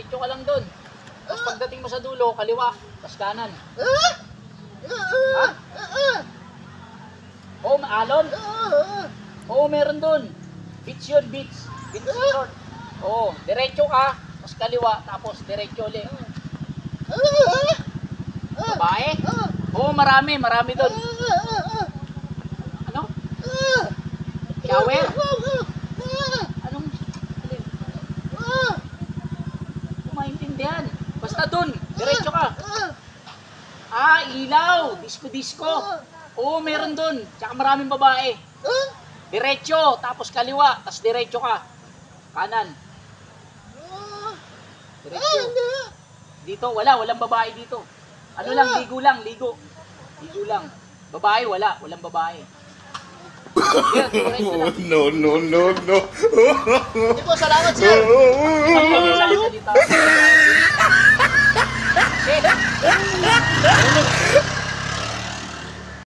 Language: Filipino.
Diretso ka lang doon. Tapos pagdating mo sa dulo, kaliwa, tapos kanan. Ha? Oo, maalon? Oo, meron doon. Beach yun, beach. Beach resort. Oo, diretso ka, tapos kaliwa, tapos diretso ulit. Babae? Oo, marami doon. Ano? Shower? Anong? Maintindihan. Basta doon, diretso ka. Ah, ilaw, disco. Oo, meron doon. Tsaka maraming babae. Diretso, tapos kaliwa, tapos diretso ka. Kanan. Diretso. Dito, walang babae dito. Ano lang, ligo lang. Ligo lang. Babae, walang babae. No. Hindi po, salamat sir.